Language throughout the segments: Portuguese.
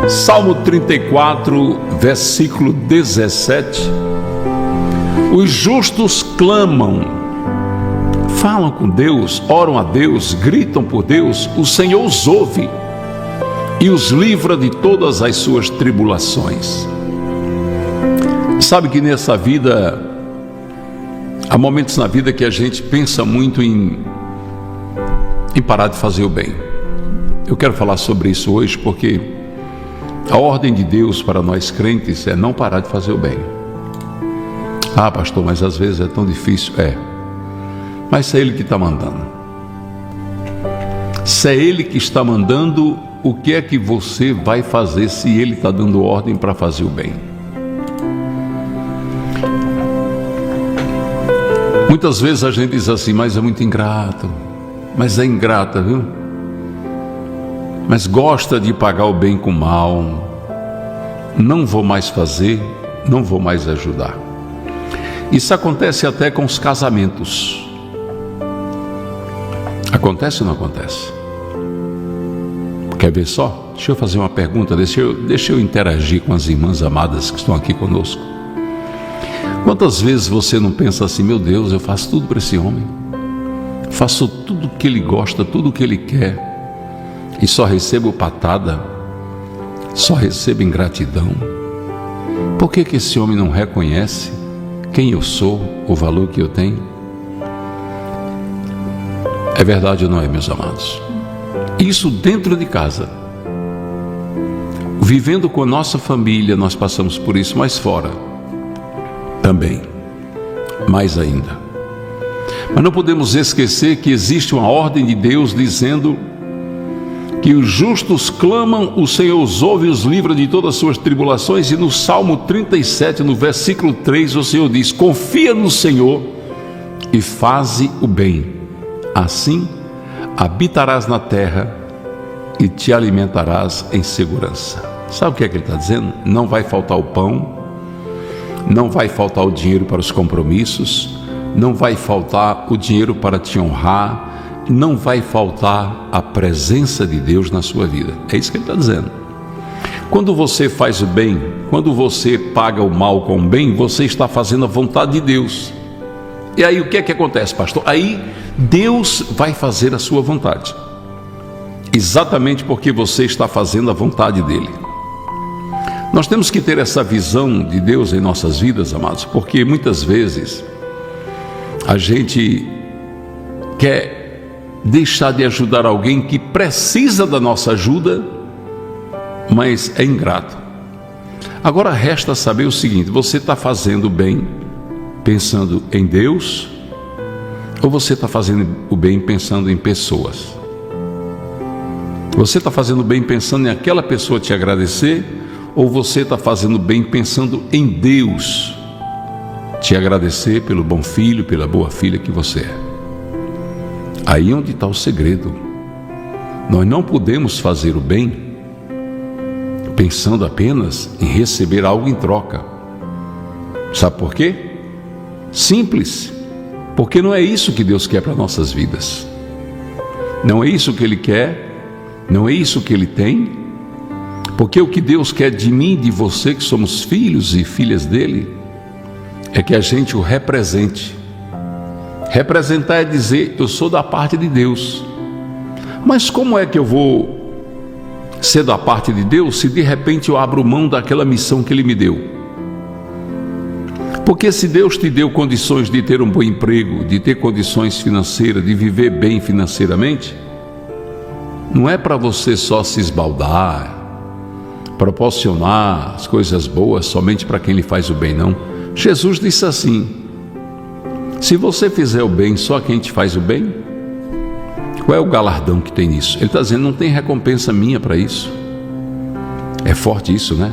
Salmo 34, versículo 17. Os justos clamam, falam com Deus, oram a Deus, gritam por Deus, o Senhor os ouve e os livra de todas as suas tribulações. Sabe que nessa vida, há momentos na vida que a gente pensa muito em parar de fazer o bem. Eu quero falar sobre isso hoje porque a ordem de Deus para nós crentes é não parar de fazer o bem. Ah, pastor, mas às vezes é tão difícil. Mas se é Ele que está mandando. Se é Ele que está mandando, o que é que você vai fazer se Ele está dando ordem para fazer o bem? Muitas vezes a gente diz assim, mas é muito ingrato. Mas é ingrata, viu? Mas gosta de pagar o bem com o mal. Não vou mais fazer, não vou mais ajudar. Isso acontece até com os casamentos. Acontece ou não acontece? Quer ver só? Deixa eu fazer uma pergunta, deixa eu interagir com as irmãs amadas que estão aqui conosco. Quantas vezes você não pensa assim, meu Deus, eu faço tudo para esse homem, faço tudo o que ele gosta, tudo o que ele quer, e só recebo patada, só recebo ingratidão? Por que esse homem não reconhece quem eu sou, o valor que eu tenho? É verdade ou não é, meus amados? Isso dentro de casa. Vivendo com a nossa família, nós passamos por isso, mas fora também, mais ainda. Mas não podemos esquecer que existe uma ordem de Deus dizendo que os justos clamam, o Senhor os ouve e os livra de todas as suas tribulações. E no Salmo 37, no versículo 3, o Senhor diz: confia no Senhor e faze o bem, assim habitarás na terra e te alimentarás em segurança. Sabe o que é que ele está dizendo? Não vai faltar o pão, não vai faltar o dinheiro para os compromissos, não vai faltar o dinheiro para te honrar, não vai faltar a presença de Deus na sua vida. É isso que ele está dizendo. Quando você faz o bem, quando você paga o mal com o bem, você está fazendo a vontade de Deus. E aí o que é que acontece, pastor? Aí Deus vai fazer a sua vontade, exatamente porque você está fazendo a vontade dele. Nós temos que ter essa visão de Deus em nossas vidas, amados, porque muitas vezes a gente quer deixar de ajudar alguém que precisa da nossa ajuda, mas é ingrato. Agora resta saber o seguinte: você está fazendo bem pensando em Deus, ou você está fazendo o bem pensando em pessoas? Você está fazendo bem pensando em aquela pessoa te agradecer, ou você está fazendo bem pensando em Deus te agradecer pelo bom filho, pela boa filha que você é? Aí é onde está o segredo. Nós não podemos fazer o bem pensando apenas em receber algo em troca. Sabe por quê? Simples. Porque não é isso que Deus quer para nossas vidas. Não é isso que Ele quer, não é isso que Ele tem. Porque o que Deus quer de mim e de você, que somos filhos e filhas dEle, é que a gente o represente. Representar é dizer, eu sou da parte de Deus. Mas como é que eu vou ser da parte de Deus se de repente eu abro mão daquela missão que Ele me deu? Porque se Deus te deu condições de ter um bom emprego, de ter condições financeiras, de viver bem financeiramente, não é para você só se esbaldar, proporcionar as coisas boas somente para quem lhe faz o bem, não. Jesus disse assim: se você fizer o bem só a quem te faz o bem, qual é o galardão que tem nisso? Ele está dizendo, não tem recompensa minha para isso. É forte isso, né?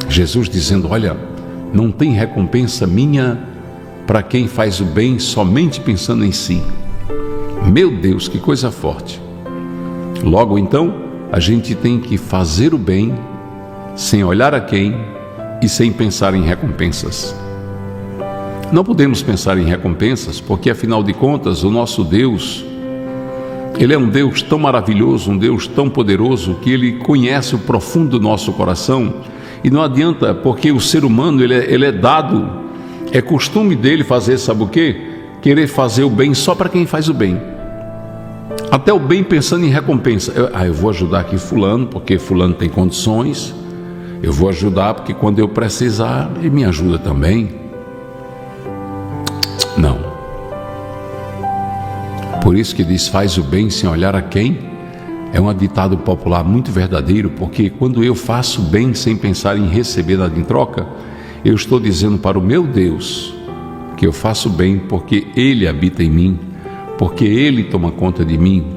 Jesus dizendo, olha, não tem recompensa minha para quem faz o bem somente pensando em si. Meu Deus, que coisa forte. Logo então, a gente tem que fazer o bem sem olhar a quem e sem pensar em recompensas. Não podemos pensar em recompensas, porque afinal de contas o nosso Deus Ele é um Deus tão maravilhoso, um Deus tão poderoso, que Ele conhece o profundo do nosso coração. E não adianta, porque o ser humano, ele é dado, é costume dele fazer, sabe o quê? Querer fazer o bem só para quem faz o bem. Até o bem pensando em recompensa. Eu vou ajudar aqui fulano, porque fulano tem condições. Eu vou ajudar, porque quando eu precisar, ele me ajuda também. Não. Por isso que diz, faz o bem sem olhar a quem. É um ditado popular muito verdadeiro, porque quando eu faço bem sem pensar em receber nada em troca, eu estou dizendo para o meu Deus que eu faço bem porque Ele habita em mim, porque Ele toma conta de mim,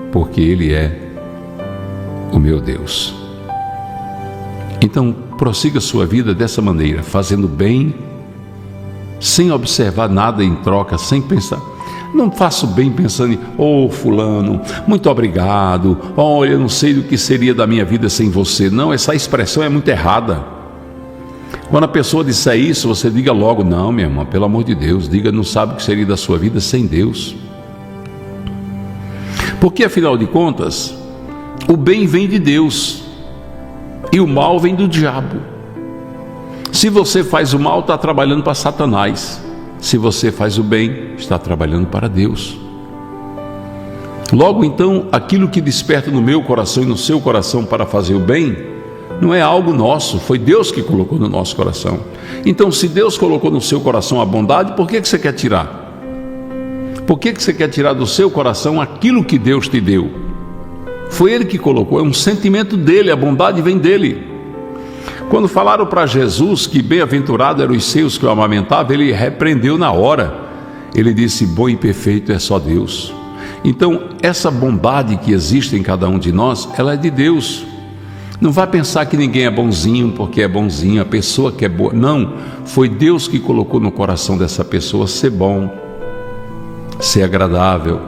porque Ele é o meu Deus. Então, prossiga sua vida dessa maneira, fazendo bem, sem observar nada em troca, sem pensar. Não faço bem pensando em, fulano, muito obrigado, olha, eu não sei do que seria da minha vida sem você. Não, essa expressão é muito errada. Quando a pessoa disser isso, você diga logo, não, minha irmã, pelo amor de Deus, diga, não sabe o que seria da sua vida sem Deus. Porque, afinal de contas, o bem vem de Deus e o mal vem do diabo. Se você faz o mal, está trabalhando para Satanás. Se você faz o bem, está trabalhando para Deus. Logo então, aquilo que desperta no meu coração e no seu coração para fazer o bem, não é algo nosso, foi Deus que colocou no nosso coração. Então, se Deus colocou no seu coração a bondade, por que você quer tirar? Por que você quer tirar do seu coração aquilo que Deus te deu? Foi Ele que colocou, é um sentimento dEle, a bondade vem dEle. Quando falaram para Jesus que bem-aventurado eram os seus que o amamentavam, Ele repreendeu na hora. Ele disse, bom e perfeito é só Deus. Então, essa bondade que existe em cada um de nós, ela é de Deus. Não vá pensar que ninguém é bonzinho porque é bonzinho, a pessoa que é boa. Não, foi Deus que colocou no coração dessa pessoa ser bom, ser agradável,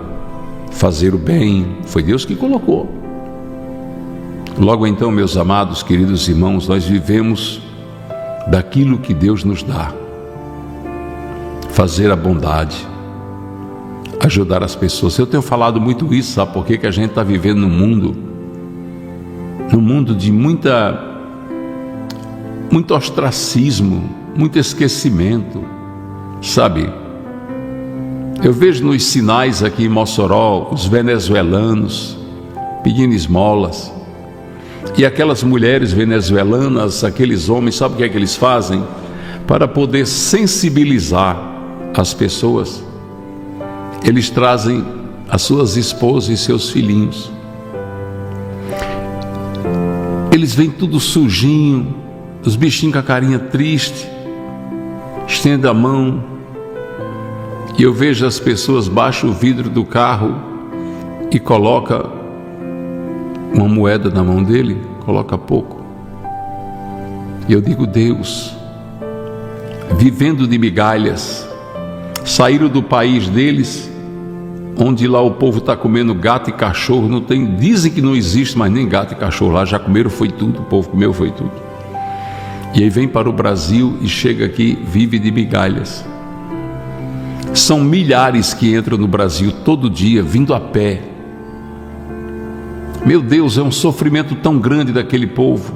fazer o bem. Foi Deus que colocou. Logo então, meus amados, queridos irmãos, nós vivemos daquilo que Deus nos dá. Fazer a bondade, ajudar as pessoas. Eu tenho falado muito isso, sabe por quê? Que a gente está vivendo num mundo de muito ostracismo, muito esquecimento, sabe? Eu vejo nos sinais aqui em Mossoró, os venezuelanos pedindo esmolas. E aquelas mulheres venezuelanas, aqueles homens, sabe o que é que eles fazem? Para poder sensibilizar as pessoas, eles trazem as suas esposas e seus filhinhos. Eles vêm tudo sujinho, os bichinhos com a carinha triste, estende a mão, e eu vejo as pessoas baixam o vidro do carro e coloca uma moeda na mão dele, coloca pouco. E eu digo, Deus, vivendo de migalhas, saíram do país deles, onde lá o povo está comendo gato e cachorro, não tem, dizem que não existe mais nem gato e cachorro lá, já comeram foi tudo, o povo comeu foi tudo. E aí vem para o Brasil e chega aqui, vive de migalhas. São milhares que entram no Brasil todo dia, vindo a pé. Meu Deus, é um sofrimento tão grande daquele povo.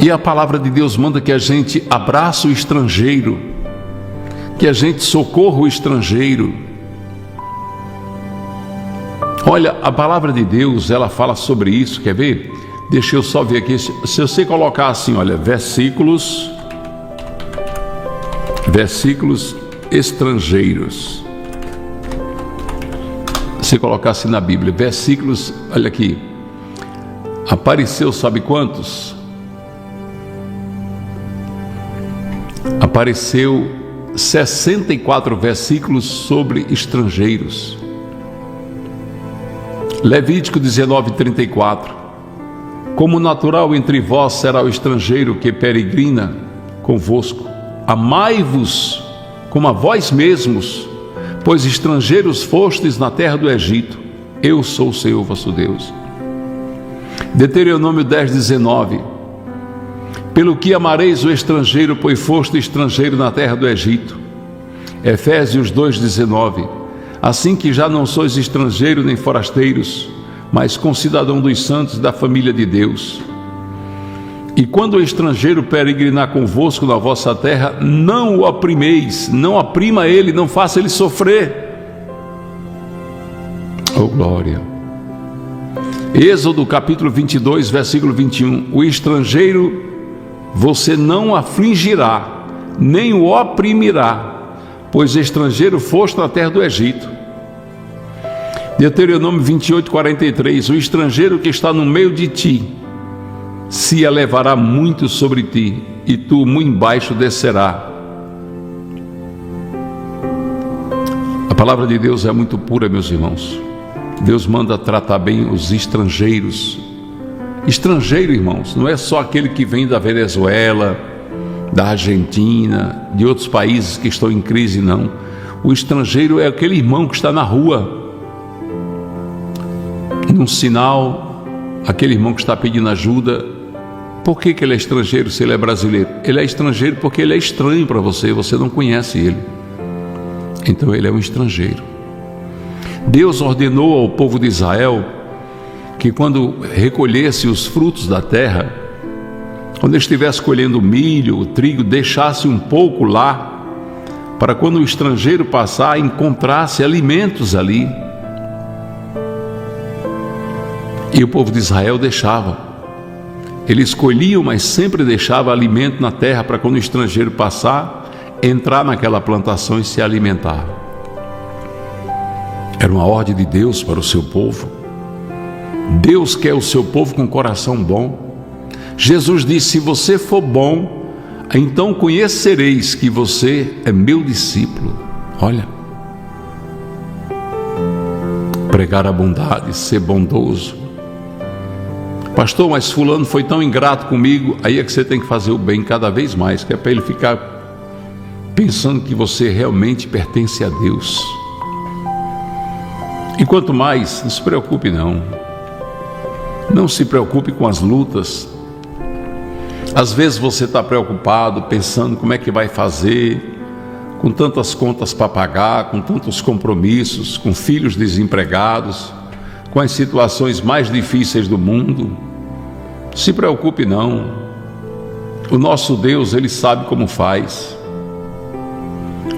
E a palavra de Deus manda que a gente abrace o estrangeiro, que a gente socorra o estrangeiro. Olha, a palavra de Deus, ela fala sobre isso, quer ver? Deixa eu só ver aqui, se você colocar assim, olha, versículos estrangeiros. Se colocasse na Bíblia, versículos, olha aqui, apareceu, sabe quantos? Apareceu 64 versículos sobre estrangeiros. Levítico 19:34. Como natural entre vós será o estrangeiro que peregrina convosco. Amai-vos como a vós mesmos, pois estrangeiros fostes na terra do Egito. Eu sou o Senhor vosso Deus. Deuteronômio 10:19. Pelo que amareis o estrangeiro, pois foste estrangeiro na terra do Egito. Efésios 2:19. assim que já não sois estrangeiros nem forasteiros, mas concidadão dos santos da família de Deus. E quando o estrangeiro peregrinar convosco na vossa terra, não o oprimeis, não oprima ele, não faça ele sofrer. Oh glória! Êxodo capítulo 22, versículo 21. O estrangeiro você não afligirá, nem o oprimirá, pois estrangeiro foste na terra do Egito. Deuteronômio 28, 43. O estrangeiro que está no meio de ti se elevará muito sobre ti, e tu muito embaixo descerá. A palavra de Deus é muito pura, meus irmãos. Deus manda tratar bem os estrangeiros. Estrangeiro, irmãos, não é só aquele que vem da Venezuela, da Argentina, de outros países que estão em crise, não. O estrangeiro é aquele irmão que está na rua, num sinal, aquele irmão que está pedindo ajuda. Por que ele é estrangeiro se ele é brasileiro? Ele é estrangeiro porque ele é estranho para você, você não conhece ele. Então ele é um estrangeiro. Deus ordenou ao povo de Israel que quando recolhesse os frutos da terra, quando ele estivesse colhendo o milho, o trigo, deixasse um pouco lá, para quando o estrangeiro passar, encontrasse alimentos ali. E o povo de Israel deixava. Eles colhiam, mas sempre deixava alimento na terra para quando o estrangeiro passar, entrar naquela plantação e se alimentar. Era uma ordem de Deus para o seu povo. Deus quer o seu povo com coração bom. Jesus disse: se você for bom, então conhecereis que você é meu discípulo. Olha, pregar a bondade, ser bondoso. Pastor, mas fulano foi tão ingrato comigo. Aí é que você tem que fazer o bem cada vez mais, que é para ele ficar pensando que você realmente pertence a Deus. E quanto mais, não se preocupe não. Não se preocupe com as lutas. Às vezes você está preocupado, pensando como é que vai fazer, com tantas contas para pagar, com tantos compromissos, com filhos desempregados, com as situações mais difíceis do mundo. Se preocupe não. O nosso Deus, Ele sabe como faz.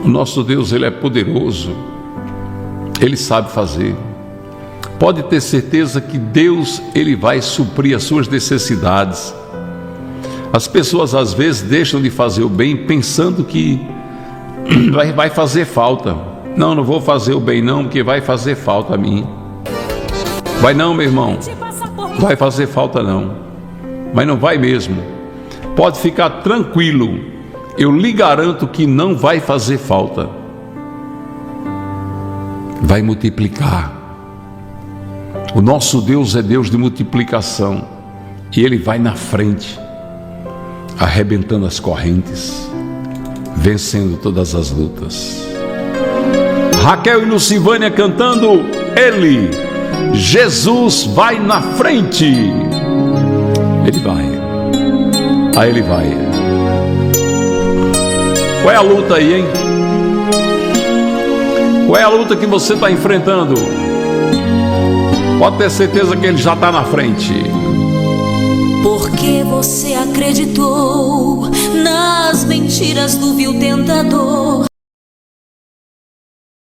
O nosso Deus, Ele é poderoso. Ele sabe fazer. Pode ter certeza que Deus, Ele vai suprir as suas necessidades. As pessoas às vezes deixam de fazer o bem pensando que vai fazer falta. Não, não vou fazer o bem não, porque vai fazer falta a mim. Vai não, meu irmão. Vai fazer falta não. Mas não vai mesmo. Pode ficar tranquilo. Eu lhe garanto que não vai fazer falta. Vai multiplicar. O nosso Deus é Deus de multiplicação. E Ele vai na frente, arrebentando as correntes, vencendo todas as lutas. Raquel e Lucivânia cantando Ele, Jesus vai na frente. Ele vai. Aí Ele vai. Qual é a luta aí, hein? Qual é a luta que você está enfrentando? Pode ter certeza que Ele já está na frente. Porque você acreditou nas mentiras do vil tentador.